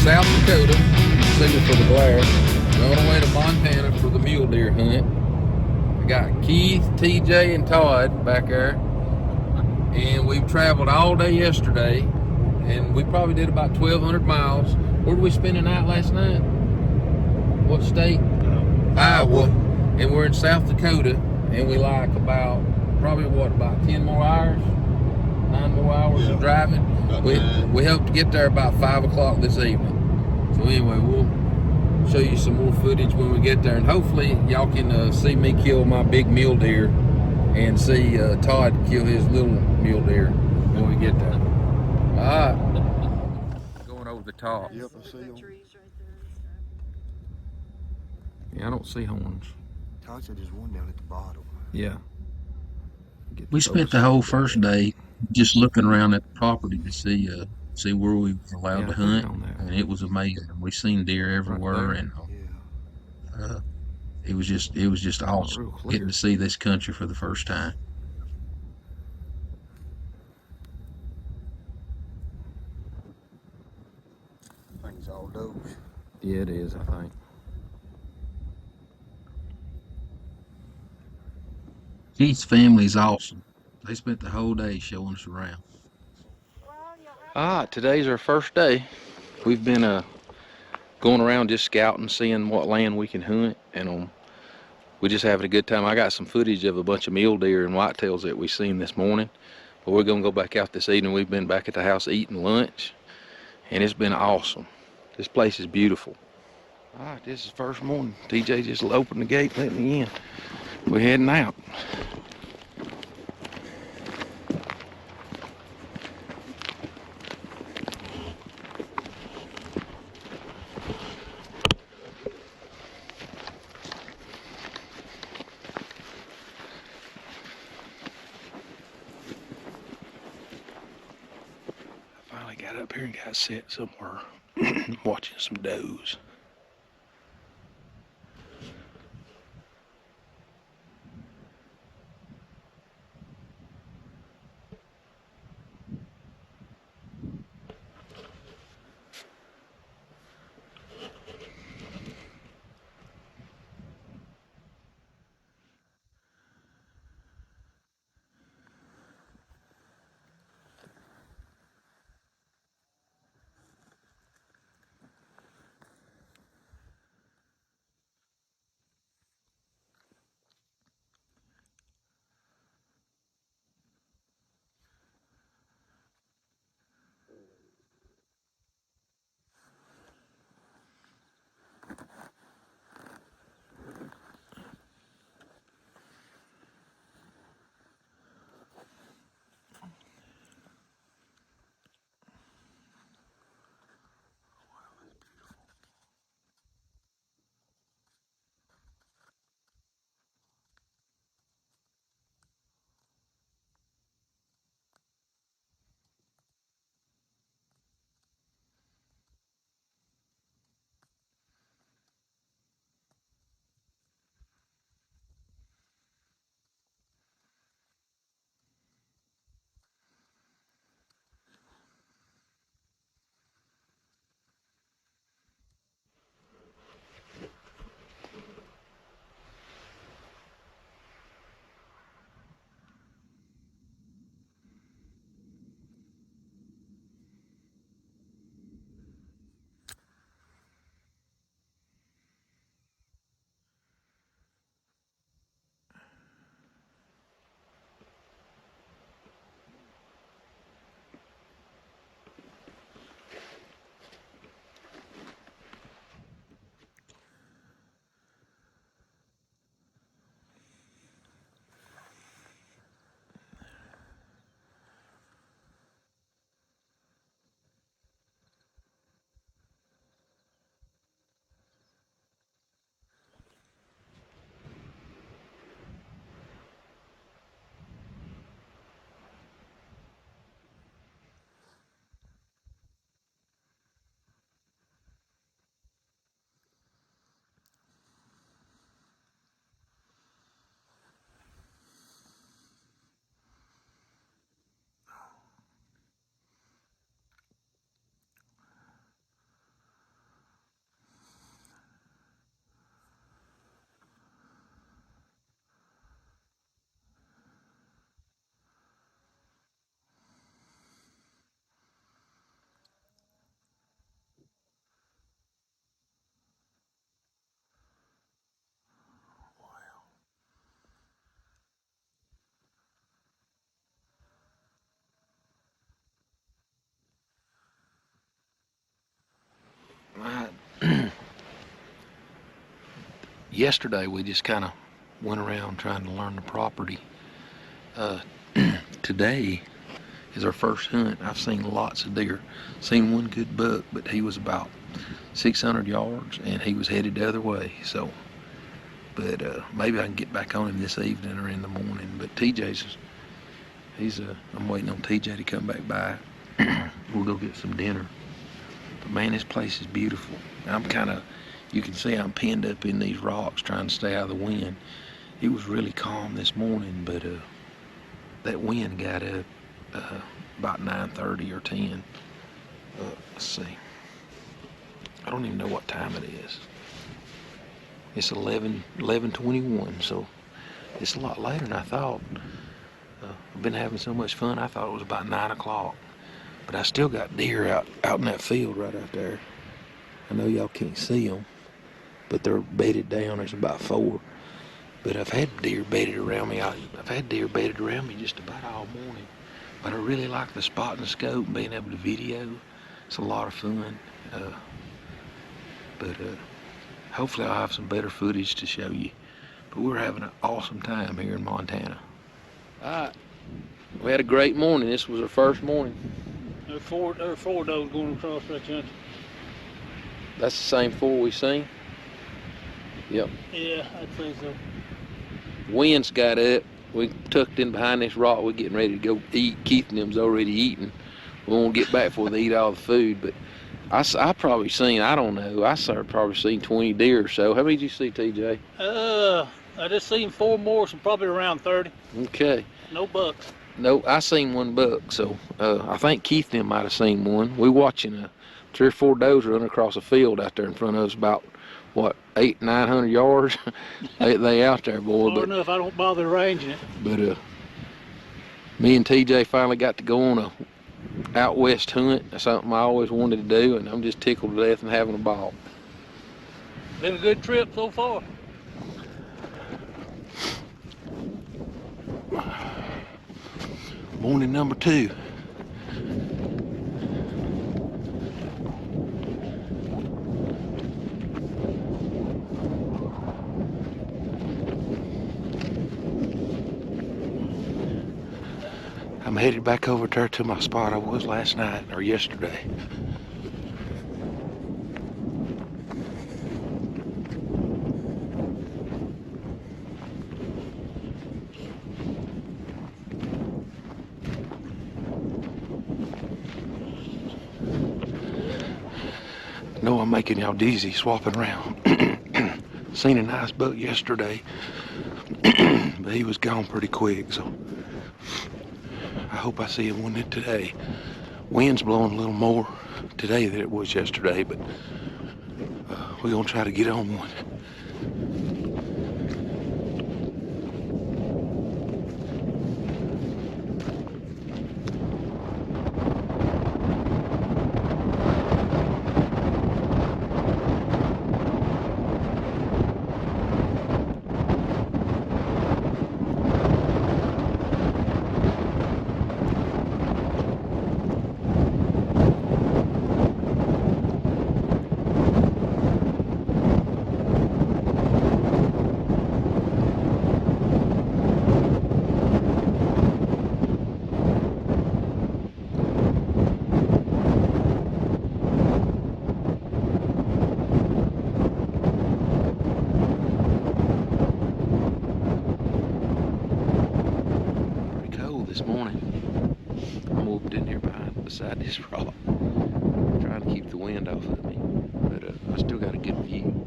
South Dakota, excuse me for the glare. We're on the way to Montana for the mule deer hunt. We got Keith, TJ, and Todd back there. And we've traveled all day yesterday. And we probably did about 1,200 miles. Where did we spend the night last night? What state? Iowa. And we're in South Dakota. And we like about, probably what, about 10 more hours? 9 more hours of driving. We hope to get there about 5 o'clock this evening. So anyway, we'll show you some more footage when we get there, and hopefully y'all can see me kill my big mule deer and see Todd kill his little mule deer when we get there. All right, going over the top. Yep, I see them. Yeah, I don't see horns. Todd said there's one down at the bottom. Yeah. We spent the whole first day just looking around at the property to see where we was allowed to hunt, and it was amazing. We seen deer everywhere, and it was just awesome getting to see this country for the first time. I think it's all those. Yeah, it is, I think. Keith's family's awesome. They spent the whole day showing us around. Today's our first day. We've been going around just scouting, seeing what land we can hunt, and we're just having a good time. I got some footage of a bunch of mule deer and whitetails that we seen this morning, but we're gonna go back out this evening. We've been back at the house eating lunch, and it's been awesome. This place is beautiful. All right, this is first morning. TJ just opened the gate, let me in. We're heading out. Finally got up here and got set somewhere watching some does. yesterday we just kind of went around trying to learn the property. Today is our first hunt. I've seen lots of deer. Seen one good buck, but he was about 600 yards and he was headed the other way. So, but maybe I can get back on him this evening or in the morning. But I'm waiting on TJ to come back by. We'll go get some dinner. But man, this place is beautiful. You can see I'm pinned up in these rocks trying to stay out of the wind. It was really calm this morning, but that wind got up about 9:30 or 10. Let's see. I don't even know what time it is. It's 11:21, so it's a lot later than I thought. I've been having so much fun. I thought it was about 9 o'clock, but I still got deer out in that field right out there. I know y'all can't see them, but they're bedded down. There's about 4. But I've had deer bedded around me. I've had deer bedded around me just about all morning. But I really like the spot and the scope and being able to video. It's a lot of fun. But hopefully I'll have some better footage to show you. But we're having an awesome time here in Montana. All right. We had a great morning. This was our first morning. There are 4 does going across that country. That's the same 4 we seen? Yep. Yeah, I'd say so. Wind's got up. We tucked in behind this rock. We're getting ready to go eat. Keith and them's already eating. We won't get back before they eat all the food. But I probably seen, I don't know, probably seen 20 deer or so. How many did you see, TJ? I just seen 4 more, so probably around 30. Okay. No bucks. No, I seen 1 buck. So I think Keith and them might have seen one. We watching 3 or 4 does run across a field out there in front of us, about what, 800-900 yards. they out there, boy. Far enough, I don't bother arranging it. But me and TJ finally got to go on a out west hunt. That's something I always wanted to do, and I'm just tickled to death and having a ball. Been a good trip so far. Morning number 2. I'm headed back over there to my spot I was last night, or yesterday. No, I'm making y'all dizzy swapping around. Seen a nice buck yesterday, but he was gone pretty quick, so I hope I see one today. Wind's blowing a little more today than it was yesterday, but we're gonna try to get on one. This morning, I moved in here beside this rock, trying to keep the wind off of me, but I still got a good view.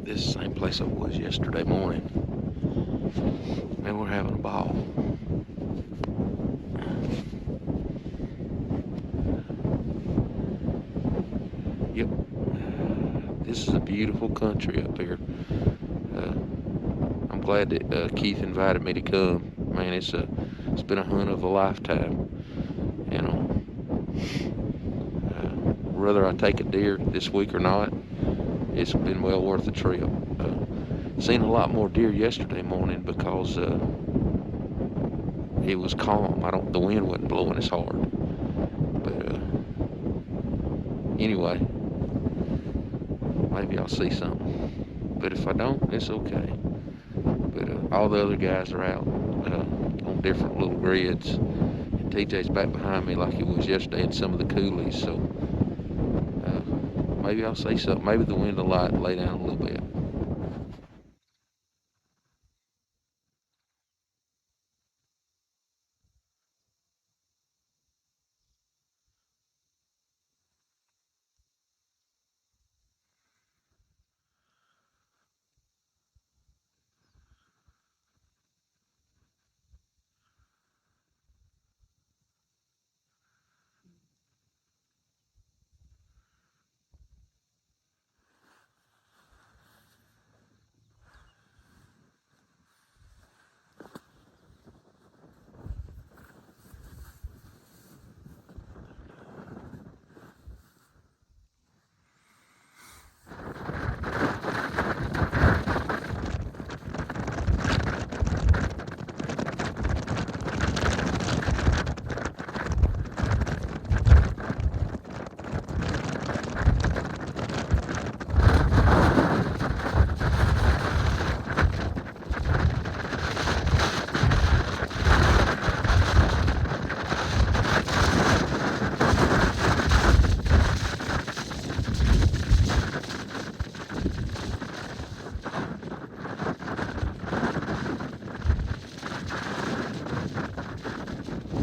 This is the same place I was yesterday morning, and we're having a ball. Yep. This is a beautiful country up here. I'm glad that Keith invited me to come. Man, it's been a hunt of a lifetime. You know, whether I take a deer this week or not, it's been well worth the trip. Seen a lot more deer yesterday morning because it it was calm. The wind wasn't blowing as hard. But anyway, maybe I'll see something. But if I don't, it's okay. But all the other guys are out on different little grids. And TJ's back behind me like he was yesterday in some of the coulees. So maybe I'll see something. Maybe the wind will light and lay down a little bit.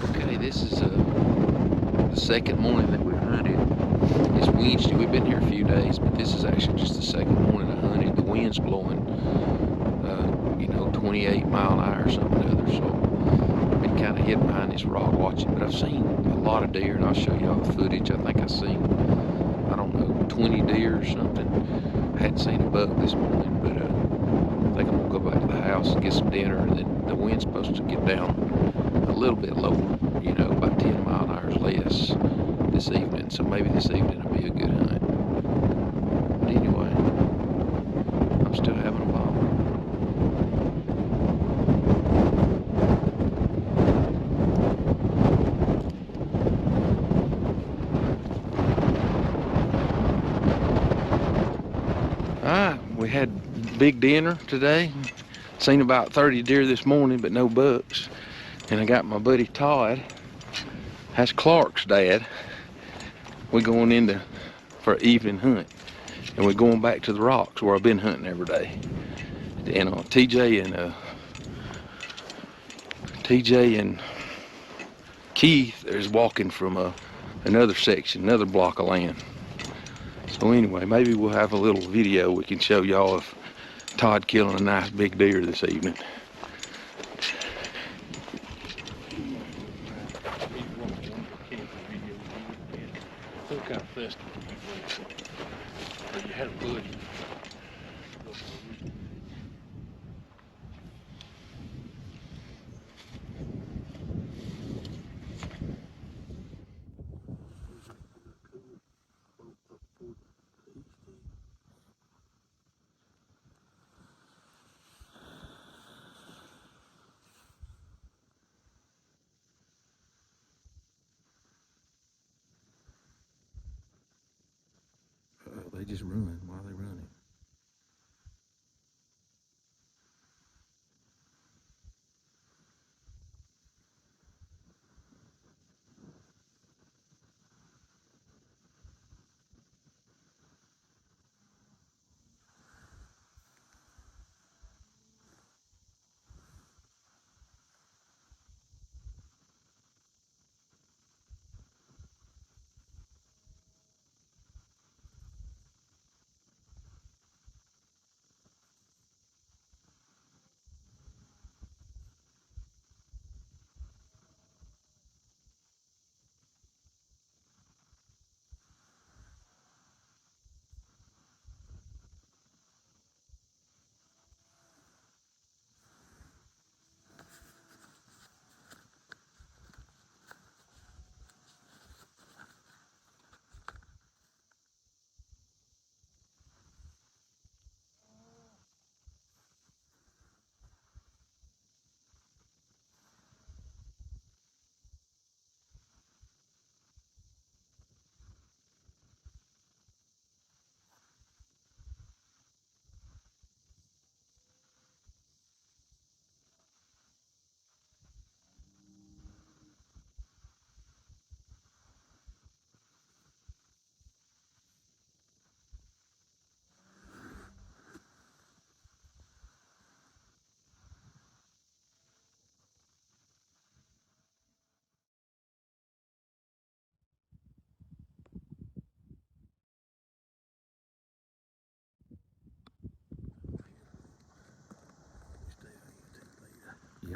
Okay, this is the second morning that we've hunted. It's Wednesday. We've been here a few days, but this is actually just the second morning I hunted. The wind's blowing, 28 mile an hour or something or other. So I've been kind of hidden behind this rock watching. But I've seen a lot of deer, and I'll show you all the footage. I think I've seen, 20 deer or something. I hadn't seen a buck this morning, but I think I'm gonna go back to the house and get some dinner. And then the wind's supposed to get down a little bit lower, about 10 mile an hour less this evening. So maybe this evening will be a good hunt. But anyway, I'm still having a ball. Alright, we had big dinner today. Seen about 30 deer this morning, but no bucks. And I got my buddy Todd. That's Clark's dad. We're going in for an evening hunt. And we're going back to the rocks where I've been hunting every day. And TJ and Keith is walking from another section, another block of land. So anyway, maybe we'll have a little video we can show y'all of Todd killing a nice big deer this evening. What kind of festival you had a buddy? They just run while they running.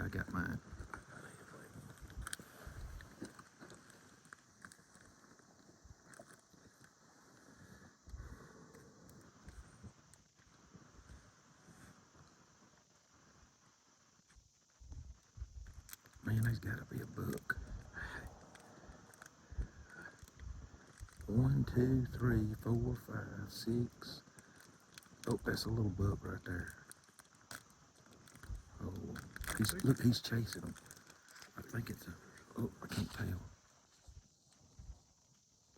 I got mine. Man, there's got to be a book. 1, 2, 3, 4, 5, 6. Oh, that's a little buck right there. Oh, look, he's chasing him. I think it's a, oh, I can't tell.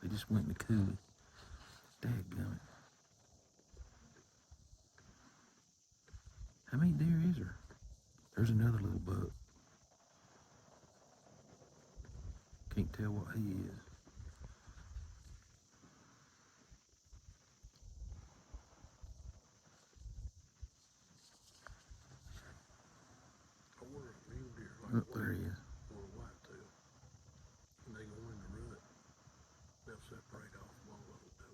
They just went in the coulee. Dadgummit. How many deer is there? There's another little buck. Can't tell what he is. I wonder if mule deer like Oh, there he is. or a whitetail. When they go in the rut, they'll separate off one little doe.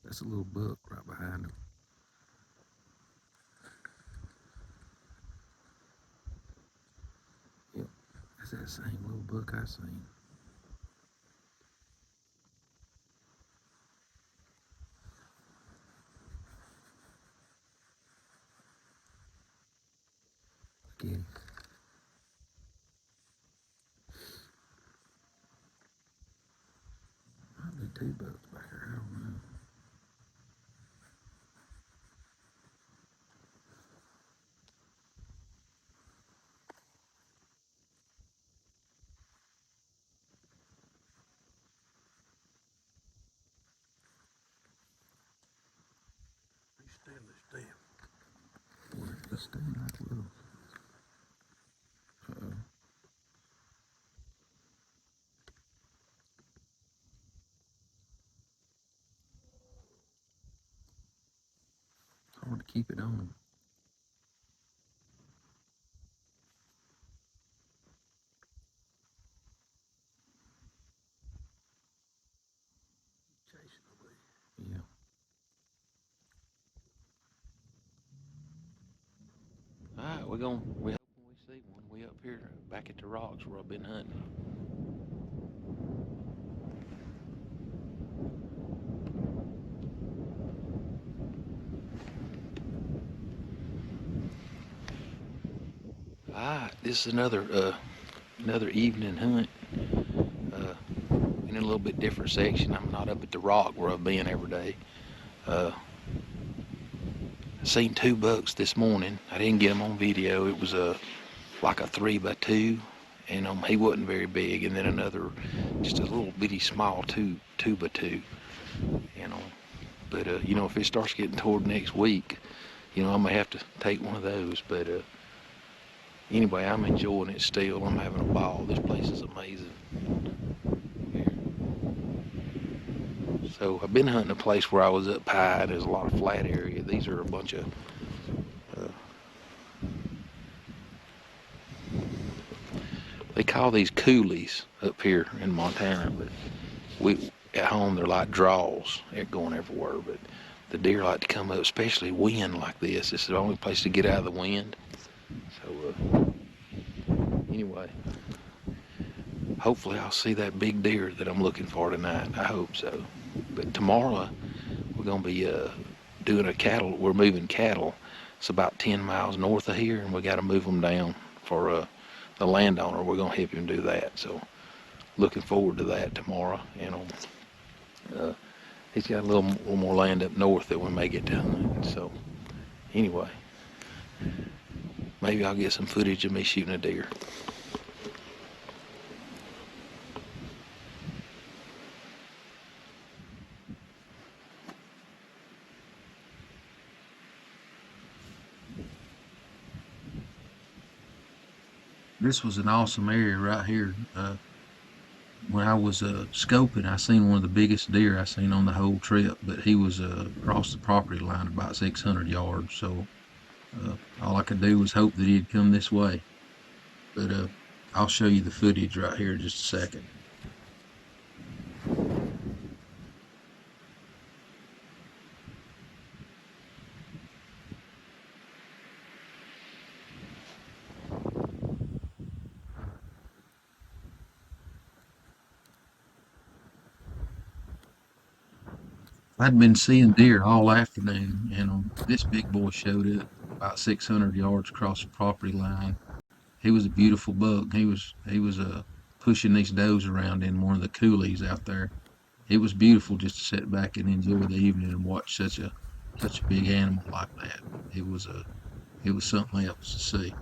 That's a little buck right behind him. Yep, that's that same little buck I seen. Get him. Might be 2 bucks back there, I don't know. He's steadily stiff. Boy, he's staying like a little. Uh-oh. It's hard to keep it on. Chasing the Yeah. All right, we hoping we see one. We up here back at the rocks where I've been hunting. All right, this is another evening hunt. In a little bit different section. I'm not up at the rock where I've been every day. I seen 2 bucks this morning. I didn't get them on video. It was like a 3x2, and he wasn't very big. And then another, just a little bitty small 2x2. But if it starts getting toward next week, I may have to take one of those. But anyway, I'm enjoying it still. I'm having a ball. This place is amazing. So I've been hunting a place where I was up high and there's a lot of flat area. These are a bunch of they call these coulees up here in Montana, but we at home they're like draws. They're going everywhere, but the deer like to come up, especially wind like this. This is the only place to get out of the wind. So anyway, hopefully I'll see that big deer that I'm looking for tonight. I hope so. But tomorrow we're gonna be we're moving cattle. It's about 10 miles north of here, and we got to move them down for the landowner. We're gonna help him do that. So looking forward to that tomorrow. He's got a little more land up north that we may get to hunt. So anyway, maybe I'll get some footage of me shooting a deer. This was an awesome area right here. when I was scoping, I seen one of the biggest deer I seen on the whole trip, but he was across the property line about 600 yards. So all I could do was hope that he'd come this way. But I'll show you the footage right here in just a second. I'd been seeing deer all afternoon, and this big boy showed up about 600 yards across the property line. He was a beautiful buck. He was pushing these does around in one of the coulees out there. It was beautiful just to sit back and enjoy the evening and watch such a big animal like that. It was something else to see.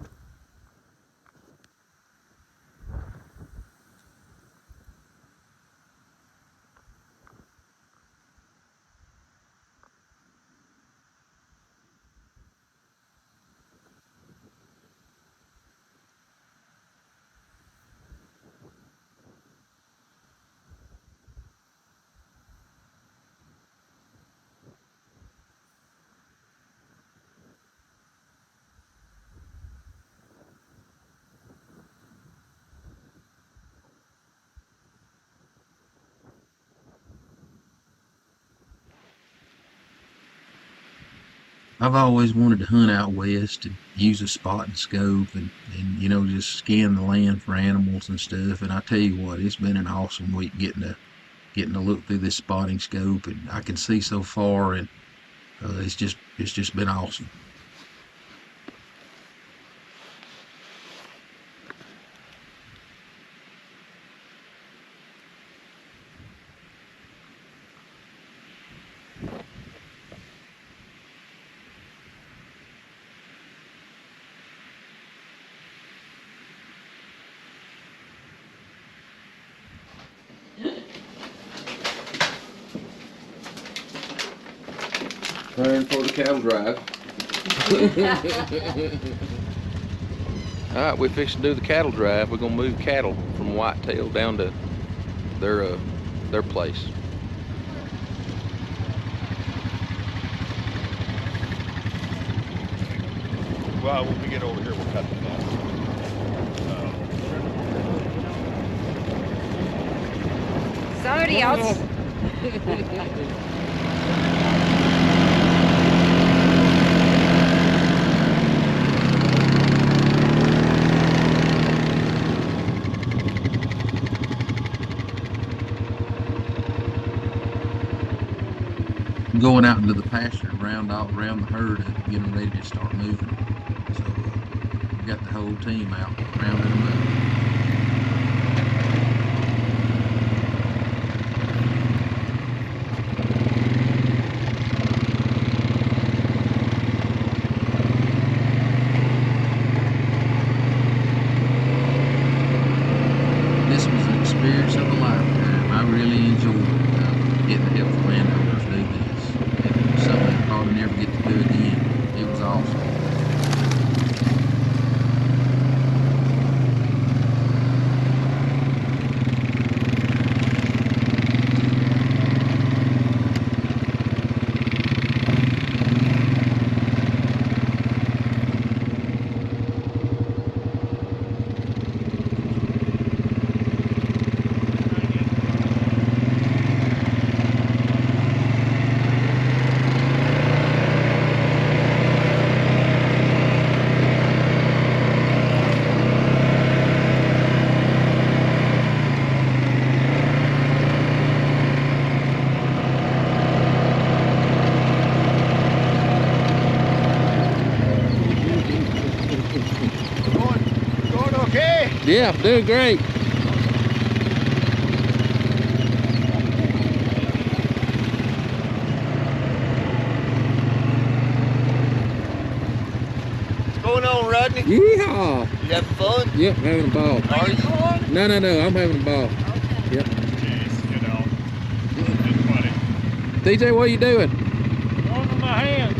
I've always wanted to hunt out west and use a spot and scope and just scan the land for animals and stuff. And I tell you what, it's been an awesome week getting to look through this spotting scope, and I can see so far, and it's just been awesome. Turn for the cattle drive. All right, we're fixing to do the cattle drive. We're gonna move cattle from Whitetail down to their place. Well, when we get over here, we'll cut the fence. Somebody else. Going out into the pasture around the herd, getting ready to start moving. So we got the whole team out rounding them up. This was an experience of a lifetime. I really enjoyed getting to help the landowners do this. And something I'll probably never get to do again. It was awesome. Going okay? Yeah, doing great. What's going on, Rodney? Yeehaw! You having fun? Yep, having a ball. Are you? No, I'm having a ball. Yep. Jeez, it's funny. TJ, what are you doing? One in my hand.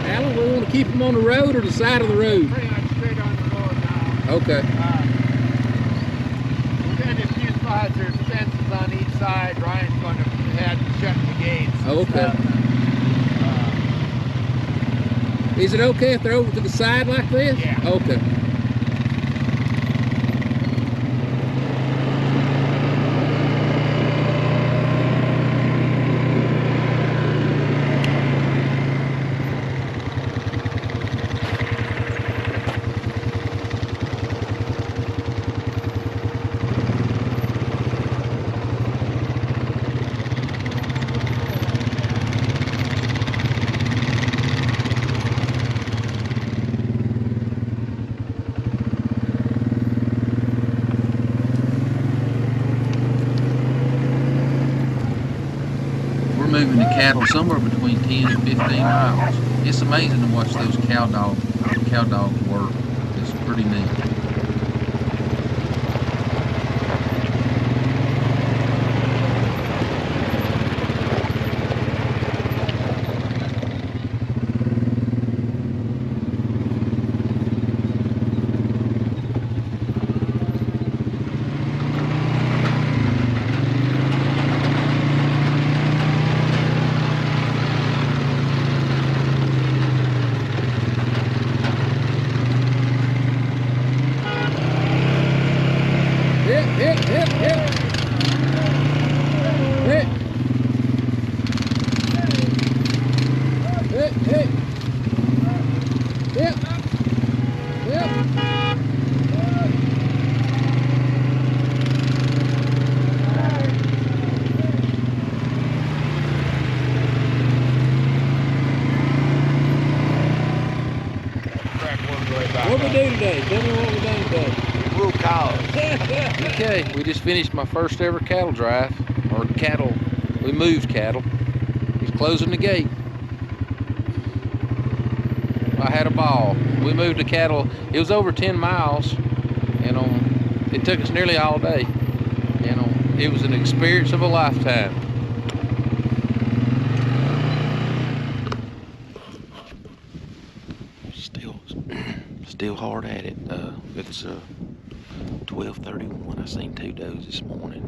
Alan, we want to keep them on the road or the side of the road? Pretty much straight on the road now. Okay. Within a few spots, there's fences on each side. Ryan's going to head and shut the gates. and Okay. stuff. Is it okay if they're over to the side like this? Yeah. Okay. We're moving the cattle somewhere between 10 and 15 miles. It's amazing to watch those cow dogs work. It's pretty neat. Hit. Hit. What we do today? Tell me what we done today. Blue cows. Okay, we just finished my first ever cattle drive, we moved cattle. He's closing the gate. I had a ball. We moved the cattle, it was over 10 miles, and it took us nearly all day. It was an experience of a lifetime. Still hard at it. It's 12:31. I seen 2 does this morning.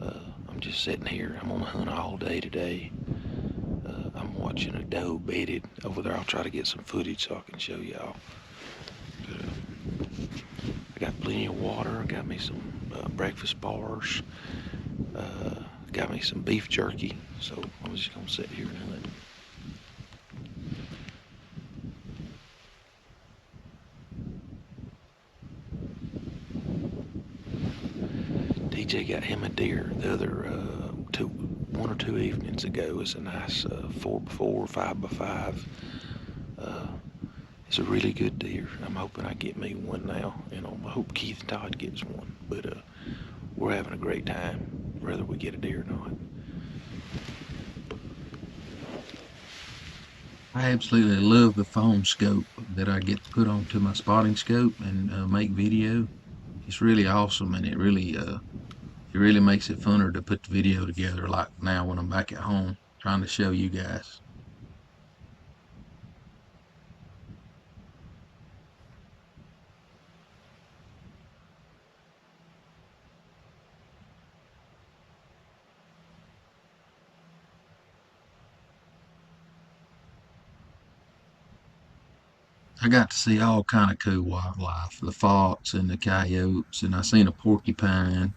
I'm just sitting here. I'm on the hunt all day today. I'm watching a doe bedded over there. I'll try to get some footage so I can show y'all. I got plenty of water. I got me some breakfast bars. Got me some beef jerky. So I'm just gonna sit here and hunt. TJ got him a deer the other 1 or 2 evenings ago. It's a nice 4x4, 5x5. It's a really good deer. I'm hoping I get me one now. I hope Keith and Todd gets one. But we're having a great time, whether we get a deer or not. I absolutely love the foam scope that I get to put onto my spotting scope and make video. It's really awesome, and it really makes it funner to put the video together, like now when I'm back at home trying to show you guys. I got to see all kind of cool wildlife, the fox and the coyotes, and I seen a porcupine.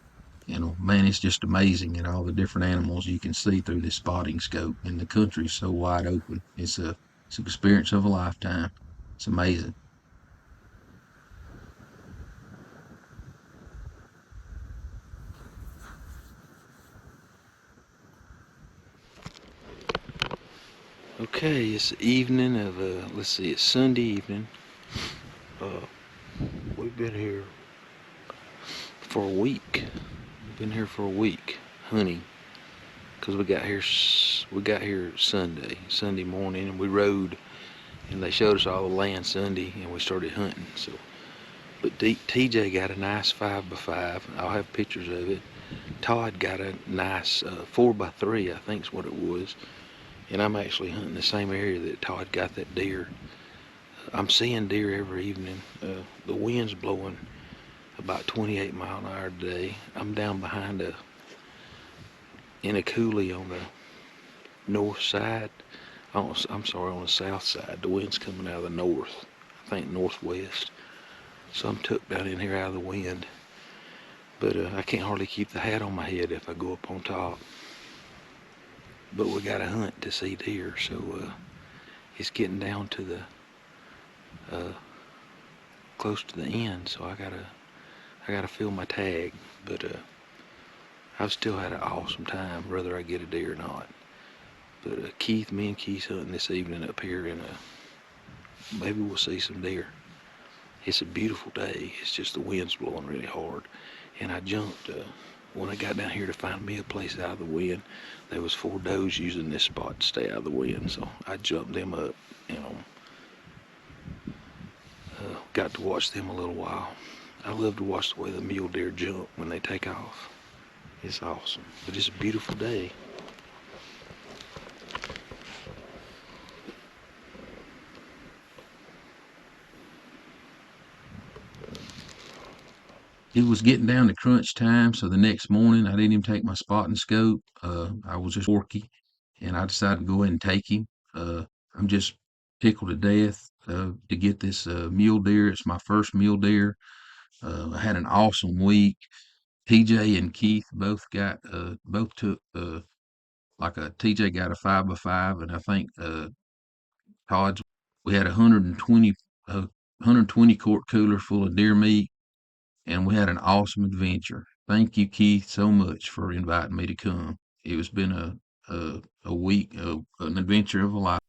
Man, it's just amazing at all the different animals you can see through this spotting scope, and the country's so wide open. It's an experience of a lifetime. It's amazing. Okay, it's the evening of let's see, it's Sunday evening. We've been here for a week. We've been here for a week hunting, because we got here Sunday morning, and we rode, and they showed us all the land Sunday, and we started hunting. So, but TJ got a nice 5x5. I'll have pictures of it. Todd got a nice 4x3, I think's what it was. And I'm actually hunting the same area that Todd got that deer. I'm seeing deer every evening. The wind's blowing about 28 mile an hour today. I'm down behind in a coulee on the north side. I'm sorry, on the south side. The wind's coming out of the north, I think northwest. So I'm tucked down in here out of the wind. But I can't hardly keep the hat on my head if I go up on top. But we got to hunt to see deer, so it's getting down to the close to the end, so I gotta fill my tag. But I've still had an awesome time, whether I get a deer or not. But me and Keith's hunting this evening up here, and maybe we'll see some deer. It's a beautiful day. It's just the wind's blowing really hard, and I jumped when I got down here to find me a place out of the wind. There was 4 does using this spot to stay out of the wind, so I jumped them up, got to watch them a little while. I love to watch the way the mule deer jump when they take off. It's awesome, but it's a beautiful day. It was getting down to crunch time, so the next morning I didn't even take my spotting scope. I was just forky, and I decided to go ahead and take him. I'm just tickled to death to get this mule deer. It's my first mule deer. I had an awesome week. TJ and Keith both took like a TJ got a 5x5, and I think Todd's we had 120 quart cooler full of deer meat, and we had an awesome adventure. Thank you, Keith, so much for inviting me to come. It's been a week, an adventure of a life.